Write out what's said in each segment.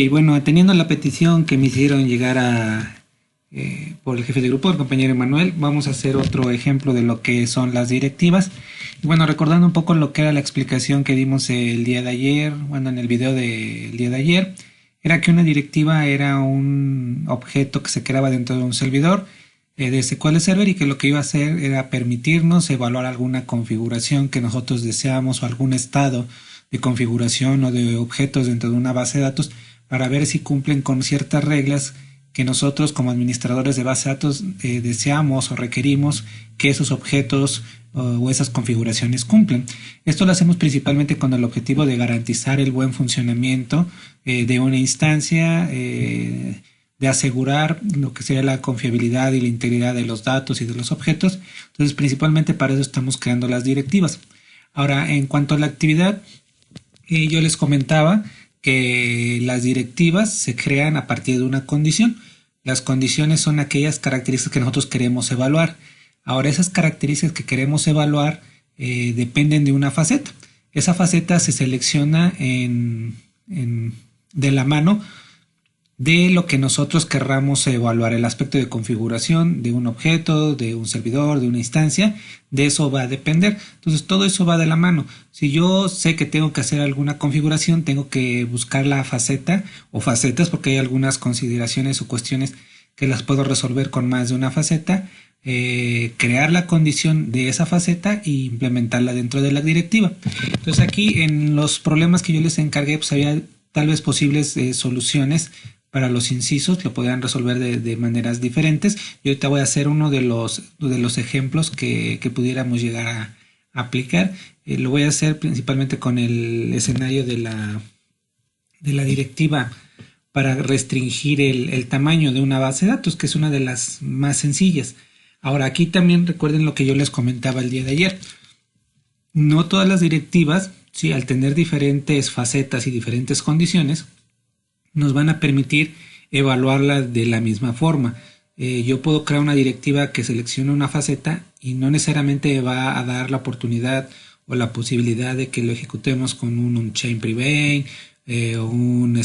Bueno, atendiendo la petición que me hicieron llegar por el jefe de grupo, el compañero Emanuel, vamos a hacer otro ejemplo de lo que son las directivas. Y bueno, recordando un poco lo que era la explicación que dimos el día de ayer, bueno, en el video del día de ayer, era que una directiva era un objeto que se creaba dentro de un servidor de SQL Server y que lo que iba a hacer era permitirnos evaluar alguna configuración que nosotros deseamos o algún estado de configuración o de objetos dentro de una base de datos para ver si cumplen con ciertas reglas que nosotros como administradores de base de datos deseamos o requerimos que esos objetos o esas configuraciones cumplen. Esto lo hacemos principalmente con el objetivo de garantizar el buen funcionamiento de una instancia, de asegurar lo que sería la confiabilidad y la integridad de los datos y de los objetos. Entonces, principalmente para eso estamos creando las directivas. Ahora, en cuanto a la actividad, yo les comentaba que las directivas se crean a partir de una condición. Las condiciones son aquellas características que nosotros queremos evaluar. Ahora, esas características que queremos evaluar dependen de una faceta. Esa faceta se selecciona de la mano de lo que nosotros querramos evaluar, el aspecto de configuración de un objeto, de un servidor, de una instancia, de eso va a depender. Entonces todo eso va de la mano. Si yo sé que tengo que hacer alguna configuración, tengo que buscar la faceta o facetas, porque hay algunas consideraciones o cuestiones que las puedo resolver con más de una faceta, crear la condición de esa faceta e implementarla dentro de la directiva. Entonces aquí en los problemas que yo les encargué, pues había tal vez posibles soluciones para los incisos, lo podrían resolver de maneras diferentes. Y ahorita voy a hacer uno de los ejemplos que pudiéramos llegar a aplicar. Lo voy a hacer principalmente con el escenario de la directiva para restringir el tamaño de una base de datos, que es una de las más sencillas. Ahora, aquí también recuerden lo que yo les comentaba el día de ayer. No todas las directivas, sí, al tener diferentes facetas y diferentes condiciones, nos van a permitir evaluarla de la misma forma. Yo puedo crear una directiva que seleccione una faceta y no necesariamente va a dar la oportunidad o la posibilidad de que lo ejecutemos con un unchained prevent o una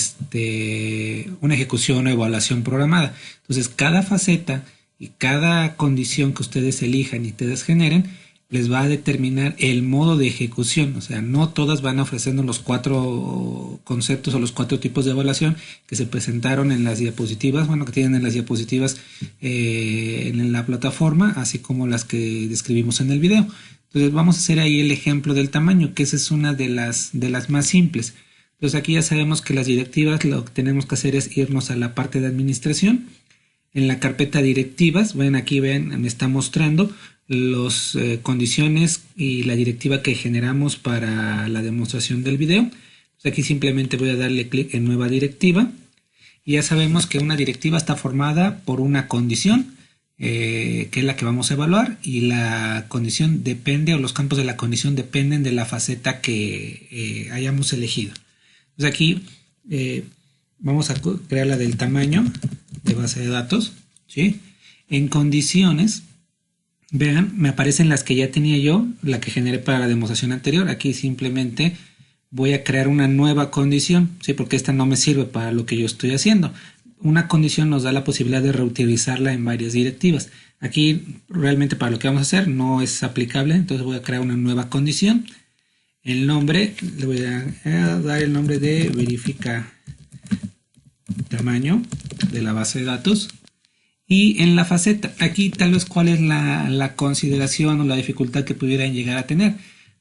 ejecución o evaluación programada. Entonces, cada faceta y cada condición que ustedes elijan y ustedes generen les va a determinar el modo de ejecución. O sea, no todas van a ofrecernos los 4 conceptos o los 4 tipos de evaluación que se presentaron en las diapositivas, bueno, que tienen en las diapositivas en la plataforma, así como las que describimos en el video. Entonces vamos a hacer ahí el ejemplo del tamaño, que esa es una de las más simples. Entonces aquí ya sabemos que las directivas lo que tenemos que hacer es irnos a la parte de administración. En la carpeta directivas, ven aquí, ven, me está mostrando las condiciones y la directiva que generamos para la demostración del video. Entonces aquí simplemente voy a darle clic en nueva directiva y ya sabemos que una directiva está formada por una condición que es la que vamos a evaluar, y la condición depende, o los campos de la condición dependen de la faceta que hayamos elegido. Entonces aquí vamos a crear la del tamaño de base de datos, ¿sí? En condiciones, vean, me aparecen las que ya tenía yo, la que generé para la demostración anterior. Aquí simplemente voy a crear una nueva condición, ¿sí? Porque esta no me sirve para lo que yo estoy haciendo. Una condición nos da la posibilidad de reutilizarla en varias directivas. Aquí realmente para lo que vamos a hacer no es aplicable, entonces voy a crear una nueva condición. El nombre, le voy a dar el nombre de verifica tamaño de la base de datos. Y en la faceta, aquí tal vez cuál es la consideración o la dificultad que pudieran llegar a tener.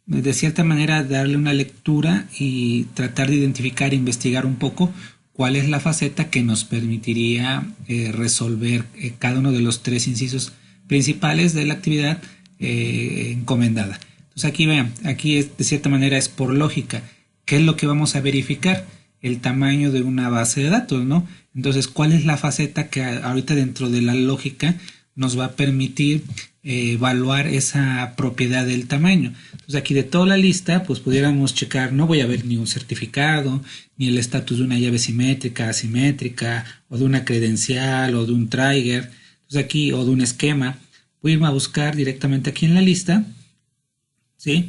De cierta manera darle una lectura y tratar de identificar e investigar un poco cuál es la faceta que nos permitiría resolver cada uno de los 3 incisos principales de la actividad encomendada. Entonces aquí vean, aquí de cierta manera es por lógica. ¿Qué es lo que vamos a verificar? El tamaño de una base de datos, ¿no? Entonces, ¿cuál es la faceta que ahorita dentro de la lógica nos va a permitir evaluar esa propiedad del tamaño? Entonces, aquí de toda la lista, pues pudiéramos checar, no voy a ver ni un certificado, ni el estatus de una llave simétrica, asimétrica, o de una credencial, o de un trigger, entonces aquí, o de un esquema. Voy a irme a buscar directamente aquí en la lista, ¿sí?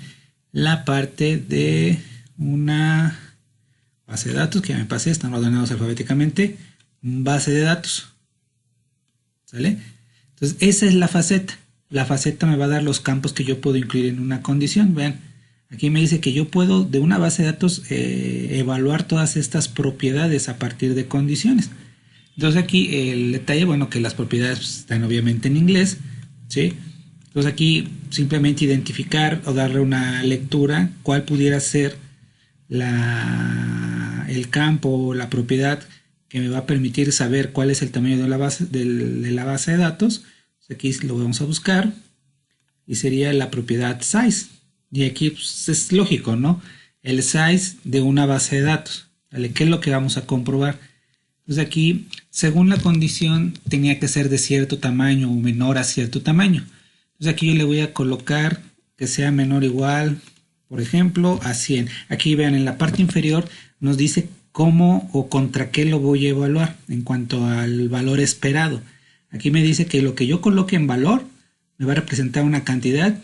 La parte de una base de datos, que ya me pasé, están ordenados alfabéticamente, base de datos, ¿sale? Entonces esa es la faceta. La faceta me va a dar los campos que yo puedo incluir en una condición. Vean, aquí me dice que yo puedo de una base de datos evaluar todas estas propiedades a partir de condiciones. Entonces aquí el detalle, bueno, que las propiedades están obviamente en inglés, ¿sí? Entonces aquí simplemente identificar o darle una lectura cuál pudiera ser el campo o la propiedad que me va a permitir saber cuál es el tamaño de la base de datos. Aquí lo vamos a buscar y sería la propiedad size. Y aquí pues, es lógico, ¿no? El size de una base de datos. ¿Vale? ¿Qué es lo que vamos a comprobar? Entonces aquí, según la condición, tenía que ser de cierto tamaño o menor a cierto tamaño. Entonces aquí yo le voy a colocar que sea menor o igual, por ejemplo, a 100. Aquí vean, en la parte inferior nos dice cómo o contra qué lo voy a evaluar en cuanto al valor esperado. Aquí me dice que lo que yo coloque en valor me va a representar una cantidad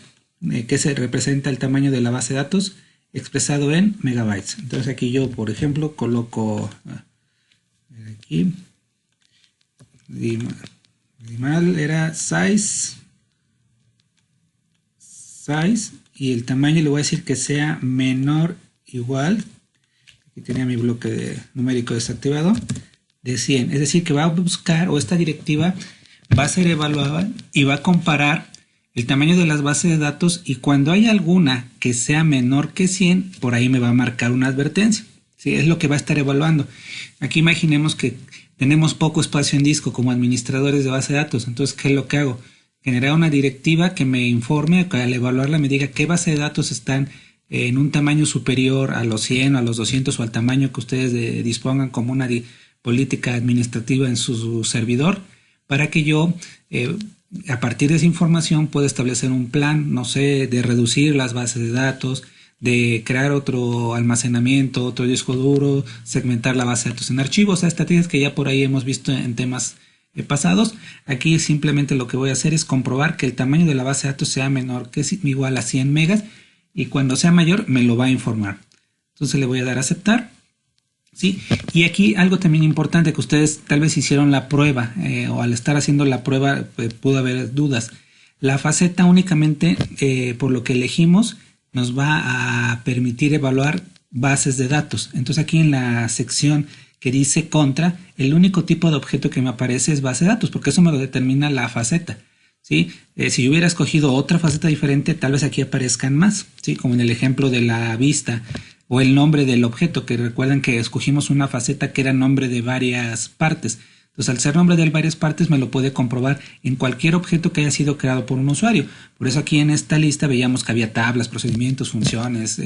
que se representa el tamaño de la base de datos expresado en megabytes. Entonces aquí yo, por ejemplo, coloco aquí, mal era size y el tamaño le voy a decir que sea menor o igual, aquí tenía mi bloque numérico desactivado, de 100. Es decir, que va a buscar, o esta directiva va a ser evaluada y va a comparar el tamaño de las bases de datos, y cuando hay alguna que sea menor que 100, por ahí me va a marcar una advertencia. ¿Sí? Es lo que va a estar evaluando. Aquí imaginemos que tenemos poco espacio en disco como administradores de base de datos. Entonces, ¿qué es lo que hago? Generar una directiva que me informe, que al evaluarla me diga qué base de datos están en un tamaño superior a los 100, a los 200 o al tamaño que ustedes dispongan como una política administrativa en su servidor, para que yo a partir de esa información pueda establecer un plan, no sé, de reducir las bases de datos, de crear otro almacenamiento, otro disco duro, segmentar la base de datos en archivos, o sea, estrategias que ya por ahí hemos visto en temas pasados. Aquí simplemente lo que voy a hacer es comprobar que el tamaño de la base de datos sea menor que igual a 100 megas, y cuando sea mayor me lo va a informar. Entonces le voy a dar a aceptar. ¿Sí? Y aquí algo también importante que ustedes tal vez hicieron la prueba o al estar haciendo la prueba pudo haber dudas. La faceta únicamente por lo que elegimos nos va a permitir evaluar bases de datos. Entonces aquí en la sección que dice contra, el único tipo de objeto que me aparece es base de datos, porque eso me lo determina la faceta. ¿Sí? Si yo hubiera escogido otra faceta diferente, tal vez aquí aparezcan más, ¿sí? Como en el ejemplo de la vista o el nombre del objeto, que recuerden que escogimos una faceta que era nombre de varias partes. Entonces, al ser nombre de varias partes, me lo puede comprobar en cualquier objeto que haya sido creado por un usuario. Por eso aquí en esta lista veíamos que había tablas, procedimientos, funciones,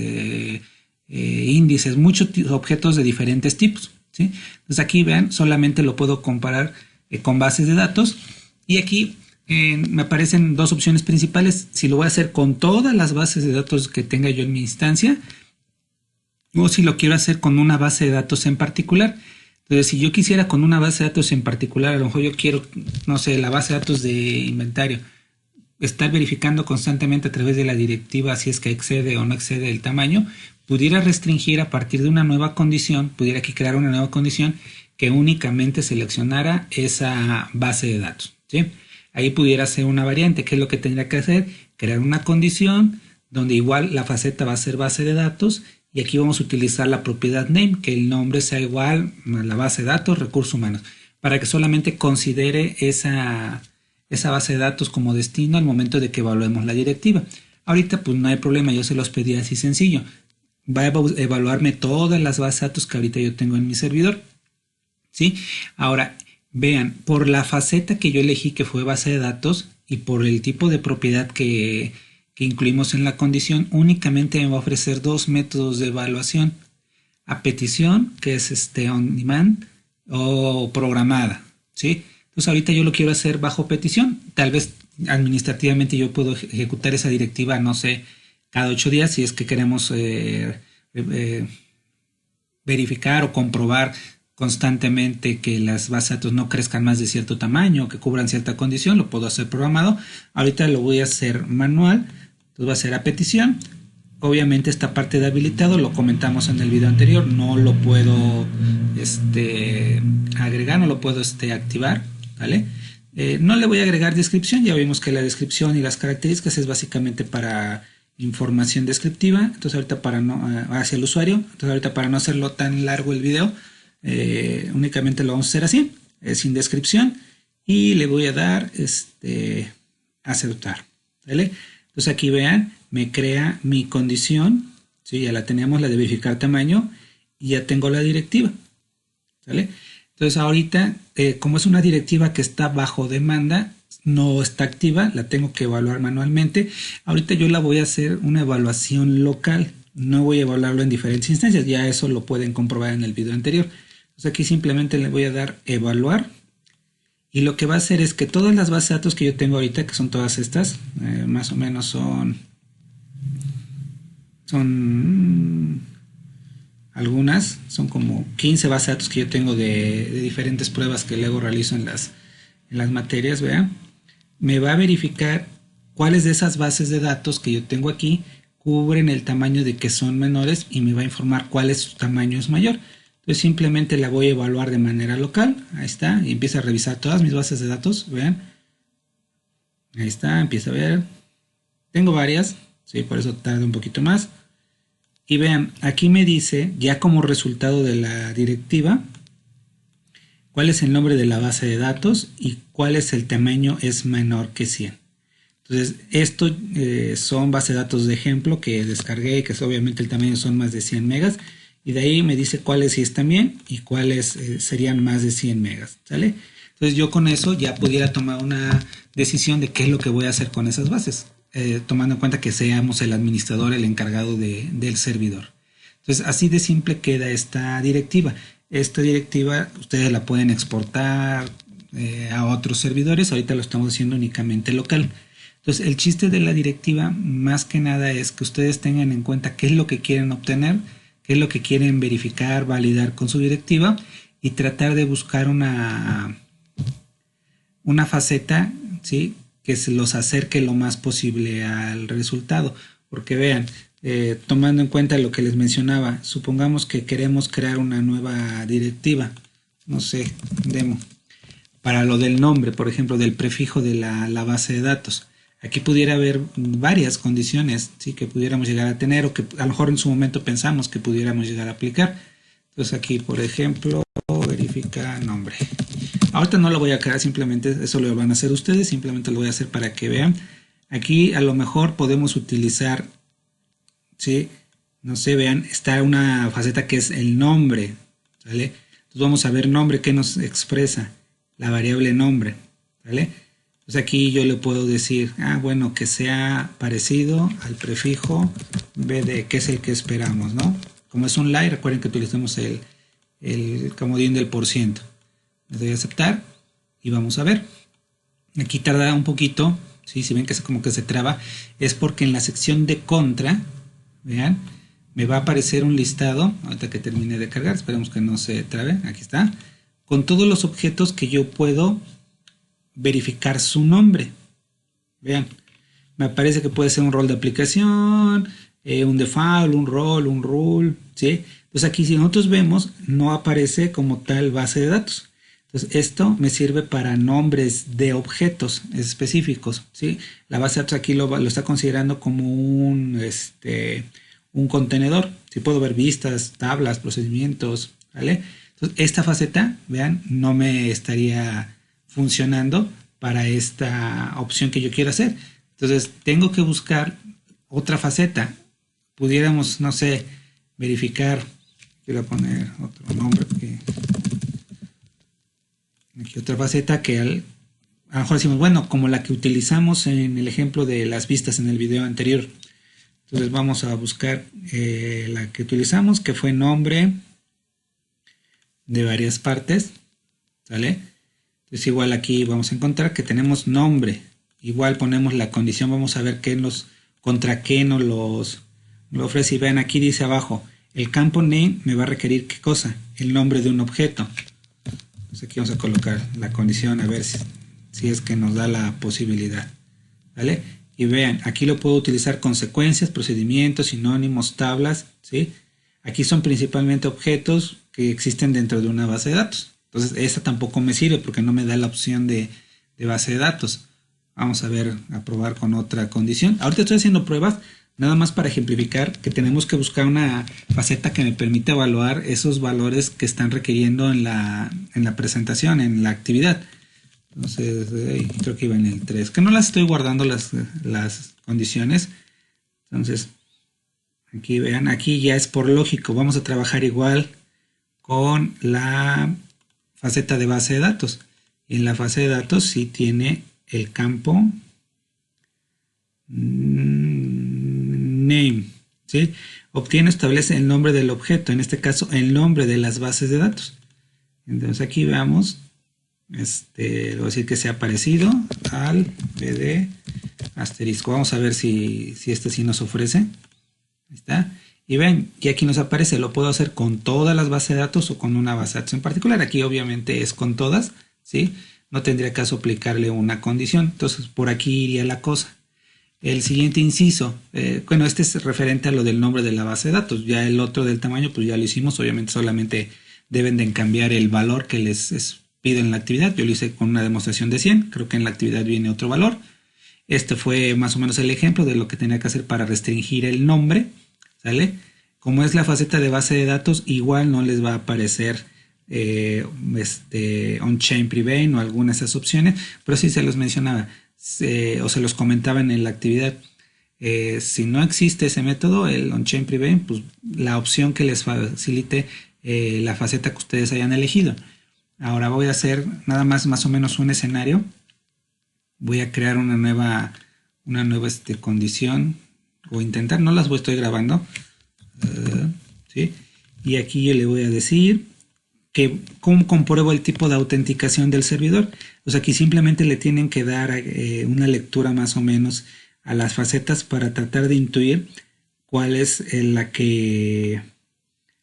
índices, muchos objetos de diferentes tipos, ¿sí? Entonces aquí vean, solamente lo puedo comparar con bases de datos, y aquí me aparecen dos opciones principales: si lo voy a hacer con todas las bases de datos que tenga yo en mi instancia, o si lo quiero hacer con una base de datos en particular. Entonces, si yo quisiera con una base de datos en particular, a lo mejor yo quiero, no sé, la base de datos de inventario, estar verificando constantemente a través de la directiva si es que excede o no excede el tamaño, pudiera restringir a partir de una nueva condición, pudiera aquí crear una nueva condición que únicamente seleccionara esa base de datos, ¿sí? Ahí pudiera ser una variante. ¿Qué es lo que tendría que hacer? Crear una condición donde igual la faceta va a ser base de datos, y aquí vamos a utilizar la propiedad name, que el nombre sea igual a la base de datos, recursos humanos, para que solamente considere esa base de datos como destino al momento de que evaluemos la directiva. Ahorita pues no hay problema, yo se los pedí así sencillo. Va a evaluarme todas las bases de datos que ahorita yo tengo en mi servidor, ¿sí? Ahora, vean, por la faceta que yo elegí, que fue base de datos, y por el tipo de propiedad que incluimos en la condición, únicamente me va a ofrecer dos métodos de evaluación: a petición, que es on demand, o programada, ¿sí? Entonces ahorita yo lo quiero hacer bajo petición. Tal vez administrativamente yo puedo ejecutar esa directiva, no sé, cada 8 días, si es que queremos verificar o comprobar constantemente que las bases de datos no crezcan más de cierto tamaño, que cubran cierta condición. Lo puedo hacer programado. Ahorita lo voy a hacer manual. Entonces va a ser a petición, obviamente esta parte de habilitado lo comentamos en el video anterior, no lo puedo agregar, no lo puedo activar, ¿vale? No le voy a agregar descripción, ya vimos que la descripción y las características es básicamente para información descriptiva, entonces ahorita para no hacia el usuario, entonces ahorita para no hacerlo tan largo el video, únicamente lo vamos a hacer así, sin descripción, y le voy a dar aceptar, ¿vale? Entonces aquí vean, me crea mi condición, ¿sí? Ya la tenemos, la de verificar tamaño, y ya tengo la directiva, ¿vale? Entonces ahorita, como es una directiva que está bajo demanda, no está activa, la tengo que evaluar manualmente. Ahorita yo la voy a hacer una evaluación local, no voy a evaluarlo en diferentes instancias, ya eso lo pueden comprobar en el video anterior. Entonces aquí simplemente le voy a dar evaluar, y lo que va a hacer es que todas las bases de datos que yo tengo ahorita, que son todas estas, más o menos son algunas, son como 15 bases de datos que yo tengo de diferentes pruebas que luego realizo en las materias, vean. Me va a verificar cuáles de esas bases de datos que yo tengo aquí cubren el tamaño de que son menores, y me va a informar cuál es su tamaño es mayor. Entonces simplemente la voy a evaluar de manera local, ahí está, y empieza a revisar todas mis bases de datos, vean. Ahí está, empieza a ver. Tengo varias, sí, por eso tarda un poquito más. Y vean, aquí me dice, ya como resultado de la directiva, cuál es el nombre de la base de datos y cuál es el tamaño es menor que 100. Entonces, esto son bases de datos de ejemplo que descargué, que obviamente el tamaño son más de 100 megas. Y de ahí me dice cuáles sí están bien y cuáles serían más de 100 megas, ¿sale? Entonces yo con eso ya pudiera tomar una decisión de qué es lo que voy a hacer con esas bases, tomando en cuenta que seamos el administrador, el encargado del servidor. Entonces así de simple queda esta directiva. Esta directiva ustedes la pueden exportar a otros servidores, ahorita lo estamos haciendo únicamente local. Entonces el chiste de la directiva más que nada es que ustedes tengan en cuenta qué es lo que quieren obtener, qué es lo que quieren verificar, validar con su directiva, y tratar de buscar una faceta, ¿sí?, que se los acerque lo más posible al resultado. Porque vean, tomando en cuenta lo que les mencionaba, supongamos que queremos crear una nueva directiva, no sé, demo, para lo del nombre, por ejemplo, del prefijo de la base de datos. Aquí pudiera haber varias condiciones, ¿sí?, que pudiéramos llegar a tener, o que a lo mejor en su momento pensamos que pudiéramos llegar a aplicar. Entonces aquí, por ejemplo, verifica nombre. Ahorita no lo voy a crear, simplemente eso lo van a hacer ustedes, simplemente lo voy a hacer para que vean. Aquí a lo mejor podemos utilizar, ¿sí?, no sé, vean, está una faceta que es el nombre, ¿vale? Entonces vamos a ver nombre, ¿qué nos expresa? La variable nombre, ¿vale? Pues aquí yo le puedo decir, bueno, que sea parecido al prefijo BD, que es el que esperamos, ¿no? Como es un lie, recuerden que utilizamos el comodín del %. Le doy a aceptar y vamos a ver. Aquí tarda un poquito, ¿sí? Si ven que es como que se traba, es porque en la sección de contra, vean, me va a aparecer un listado, ahorita que termine de cargar, esperemos que no se trabe, aquí está, con todos los objetos que yo puedo verificar su nombre. Vean, me aparece que puede ser un rol de aplicación, un default, un rol, un rule, ¿sí? Entonces aquí, si nosotros vemos, no aparece como tal base de datos. Entonces esto me sirve para nombres de objetos específicos, ¿sí? La base de datos aquí lo está considerando como un contenedor. Si puedo ver vistas, tablas, procedimientos, ¿vale? Entonces esta faceta, vean, no me estaría funcionando para esta opción que yo quiero hacer. Entonces tengo que buscar otra faceta. Pudiéramos, no sé, verificar, quiero poner otro nombre porque aquí otra faceta que a lo mejor decimos, bueno, como la que utilizamos en el ejemplo de las vistas en el video anterior. Entonces vamos a buscar la que utilizamos, que fue nombre de varias partes, ¿sale? Entonces igual aquí vamos a encontrar que tenemos nombre, igual ponemos la condición, vamos a ver contra qué nos lo ofrece. Y vean, aquí dice abajo, el campo name me va a requerir ¿qué cosa? El nombre de un objeto. Entonces aquí vamos a colocar la condición a ver si es que nos da la posibilidad, ¿vale? Y vean, aquí lo puedo utilizar con secuencias, procedimientos, sinónimos, tablas, ¿sí? Aquí son principalmente objetos que existen dentro de una base de datos. Entonces, esta tampoco me sirve porque no me da la opción de base de datos. Vamos a ver, a probar con otra condición. Ahorita estoy haciendo pruebas nada más para ejemplificar que tenemos que buscar una faceta que me permita evaluar esos valores que están requiriendo en la presentación, en la actividad. Entonces, creo que iba en el 3, que no las estoy guardando las condiciones. Entonces, aquí vean, aquí ya es por lógico. Vamos a trabajar igual con la faceta de base de datos. Y en la fase de datos sí tiene el campo name, ¿sí? Obtiene, establece el nombre del objeto, en este caso el nombre de las bases de datos. Entonces aquí veamos, le voy a decir que sea parecido al BD asterisco. Vamos a ver si este sí nos ofrece. Ahí está. Y ven, y aquí nos aparece, lo puedo hacer con todas las bases de datos o con una base de datos en particular. Aquí obviamente es con todas, ¿sí? No tendría caso aplicarle una condición. Entonces por aquí iría la cosa. El siguiente inciso, bueno, este es referente a lo del nombre de la base de datos. Ya el otro del tamaño, pues ya lo hicimos. Obviamente solamente deben de cambiar el valor que les pido en la actividad. Yo lo hice con una demostración de 100. Creo que en la actividad viene otro valor. Este fue más o menos el ejemplo de lo que tenía que hacer para restringir el nombre, ¿sale? Como es la faceta de base de datos, igual no les va a aparecer on-chain prevent o alguna de esas opciones, pero sí se los mencionaba o se los comentaba en la actividad. Si no existe ese método, el on-chain prevent, pues la opción que les facilite la faceta que ustedes hayan elegido. Ahora voy a hacer nada más o menos un escenario. Voy a crear una nueva condición, o intentar, no las estoy grabando, ¿sí? Y aquí yo le voy a decir que cómo compruebo el tipo de autenticación del servidor. Pues aquí simplemente le tienen que dar una lectura más o menos a las facetas para tratar de intuir cuál es la que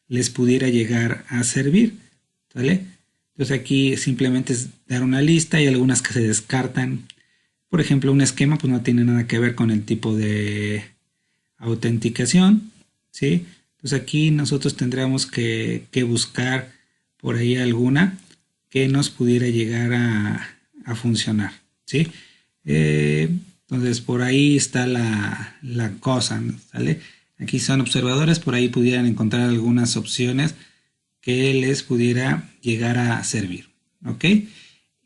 les pudiera llegar a servir, ¿vale? Entonces aquí simplemente es dar una lista y algunas que se descartan. Por ejemplo, un esquema pues no tiene nada que ver con el tipo de autenticación, ¿sí? Entonces aquí nosotros tendríamos que buscar por ahí alguna que nos pudiera llegar a funcionar, ¿sí? Entonces por ahí está la cosa, ¿sale? Aquí son observadores, por ahí pudieran encontrar algunas opciones que les pudiera llegar a servir, ¿ok?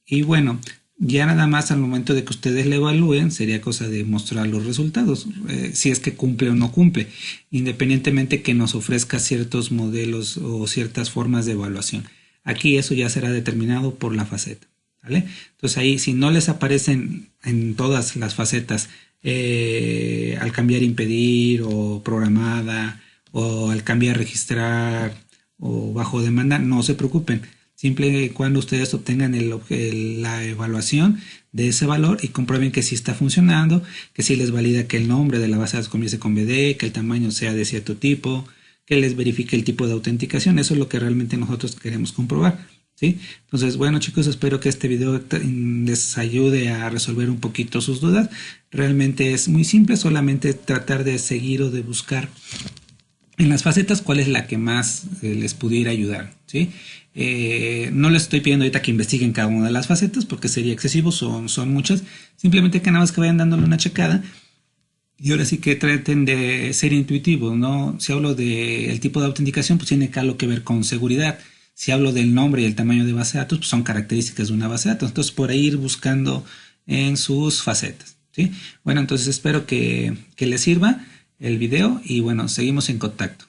Y bueno, ya nada más al momento de que ustedes le evalúen sería cosa de mostrar los resultados, si es que cumple o no cumple, independientemente que nos ofrezca ciertos modelos o ciertas formas de evaluación. Aquí eso ya será determinado por la faceta, ¿vale? Entonces ahí si no les aparecen en todas las facetas al cambiar impedir o programada o al cambiar registrar o bajo demanda, no se preocupen. Siempre y cuando ustedes obtengan la evaluación de ese valor y comprueben que sí está funcionando, que sí les valida que el nombre de la base de datos comience con BD, que el tamaño sea de cierto tipo, que les verifique el tipo de autenticación. Eso es lo que realmente nosotros queremos comprobar, ¿sí? Entonces, bueno chicos, espero que este video les ayude a resolver un poquito sus dudas. Realmente es muy simple, solamente tratar de seguir o de buscar en las facetas cuál es la que más les pudiera ayudar, ¿sí? No les estoy pidiendo ahorita que investiguen cada una de las facetas porque sería excesivo, son muchas. Simplemente que nada más que vayan dándole una checada y ahora sí que traten de ser intuitivos, ¿no? Si hablo del tipo de autenticación, pues tiene algo que ver con seguridad. Si hablo del nombre y el tamaño de base de datos, pues son características de una base de datos. Entonces por ahí ir buscando en sus facetas, ¿sí? Bueno, entonces espero que les sirva el video y bueno, seguimos en contacto.